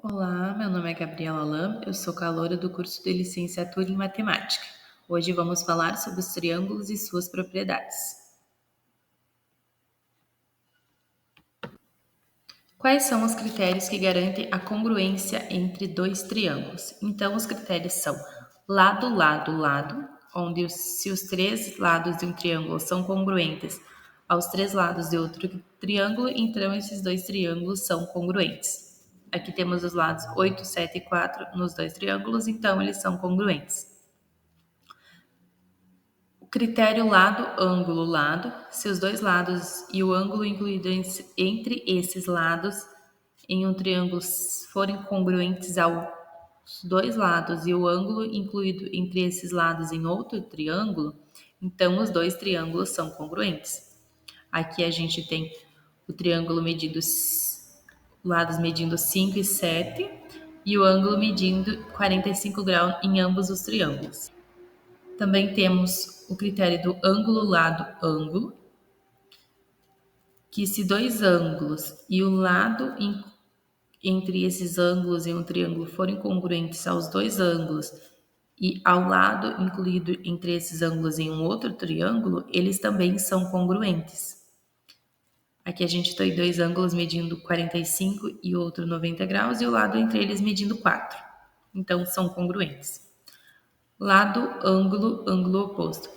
Olá, meu nome é Gabriela Lam, eu sou caloura do curso de Licenciatura em Matemática. Hoje vamos falar sobre os triângulos e suas propriedades. Quais são os critérios que garantem a congruência entre dois triângulos? Então, os critérios são lado, lado, lado, onde se os três lados de um triângulo são congruentes aos três lados de outro triângulo, então esses dois triângulos são congruentes. Aqui temos os lados 8, 7 e 4 nos dois triângulos, então eles são congruentes. O critério lado, ângulo, lado, se os dois lados e o ângulo incluído entre esses lados em um triângulo forem congruentes aos dois lados e o ângulo incluído entre esses lados em outro triângulo, então os dois triângulos são congruentes. Aqui a gente tem o triângulo medindo lados medindo 5 e 7 e o ângulo medindo 45 graus em ambos os triângulos. Também temos o critério do ângulo lado ângulo, que se dois ângulos e o lado entre esses ângulos em um triângulo forem congruentes aos dois ângulos e ao lado incluído entre esses ângulos em um outro triângulo, eles também são congruentes. Aqui a gente tem dois ângulos medindo 45 e outro 90 graus e o lado entre eles medindo 4. Então, são congruentes. Lado, ângulo, ângulo oposto.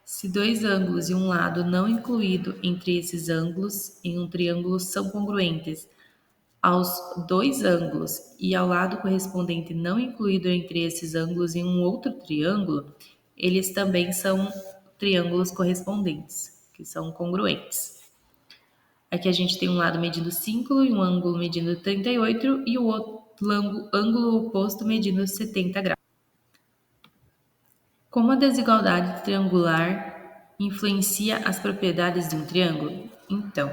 Se dois ângulos e um lado não incluído entre esses ângulos em um triângulo são congruentes aos dois ângulos e ao lado correspondente não incluído entre esses ângulos em um outro triângulo, eles também são triângulos correspondentes, que são congruentes. Aqui a gente tem um lado medindo 5 e um ângulo medindo 38 e o outro ângulo oposto medindo 70 graus. Como a desigualdade triangular influencia as propriedades de um triângulo? Então,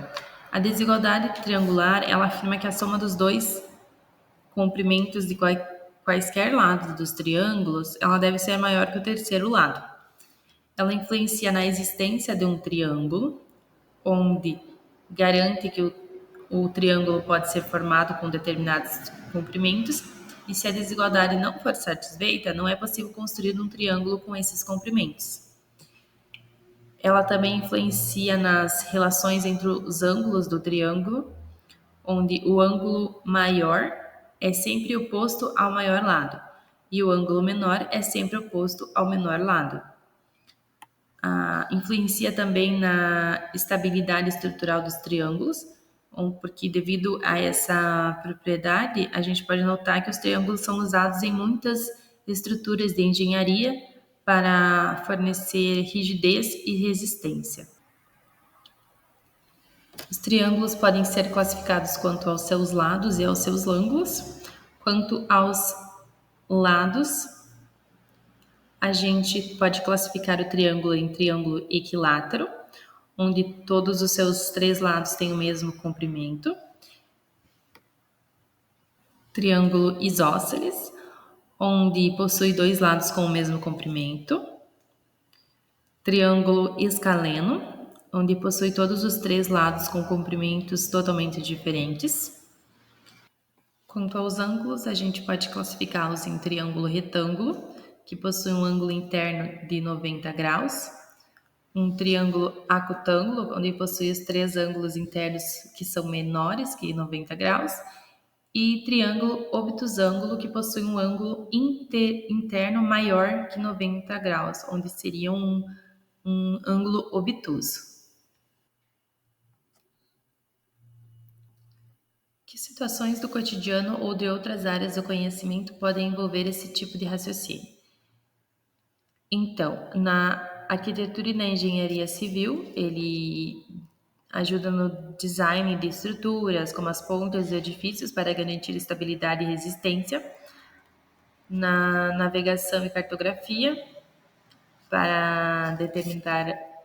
a desigualdade triangular, ela afirma que a soma dos dois comprimentos de quaisquer lados dos triângulos, ela deve ser maior que o terceiro lado. Ela influencia na existência de um triângulo, onde garante que o triângulo pode ser formado com determinados comprimentos, e se a desigualdade não for satisfeita, não é possível construir um triângulo com esses comprimentos. Ela também influencia nas relações entre os ângulos do triângulo, onde o ângulo maior é sempre oposto ao maior lado, e o ângulo menor é sempre oposto ao menor lado. Influencia também na estabilidade estrutural dos triângulos, porque devido a essa propriedade, a gente pode notar que os triângulos são usados em muitas estruturas de engenharia para fornecer rigidez e resistência. Os triângulos podem ser classificados quanto aos seus lados e aos seus ângulos. Quanto aos lados, a gente pode classificar o triângulo em triângulo equilátero, onde todos os seus três lados têm o mesmo comprimento. Triângulo isósceles, onde possui dois lados com o mesmo comprimento. Triângulo escaleno, onde possui todos os três lados com comprimentos totalmente diferentes. Quanto aos ângulos, a gente pode classificá-los em triângulo retângulo, que possui um ângulo interno de 90 graus, um triângulo acutângulo, onde possui os três ângulos internos que são menores que 90 graus, e triângulo obtusângulo, que possui um ângulo interno maior que 90 graus, onde seria um ângulo obtuso. Que situações do cotidiano ou de outras áreas do conhecimento podem envolver esse tipo de raciocínio? Então, na arquitetura e na engenharia civil, ele ajuda no design de estruturas, como as pontes e edifícios, para garantir estabilidade e resistência. Na navegação e cartografia, para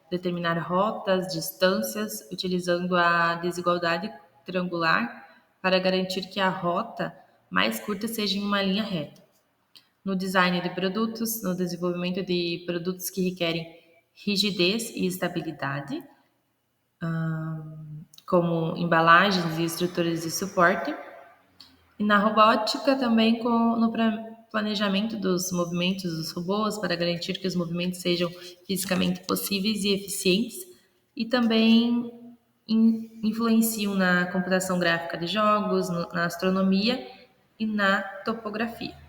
determinar rotas, distâncias, utilizando a desigualdade triangular para garantir que a rota mais curta seja em uma linha reta. No design de produtos, no desenvolvimento de produtos que requerem rigidez e estabilidade, como embalagens e estruturas de suporte. E na robótica também no planejamento dos movimentos dos robôs para garantir que os movimentos sejam fisicamente possíveis e eficientes, e também influenciam na computação gráfica de jogos, na astronomia e na topografia.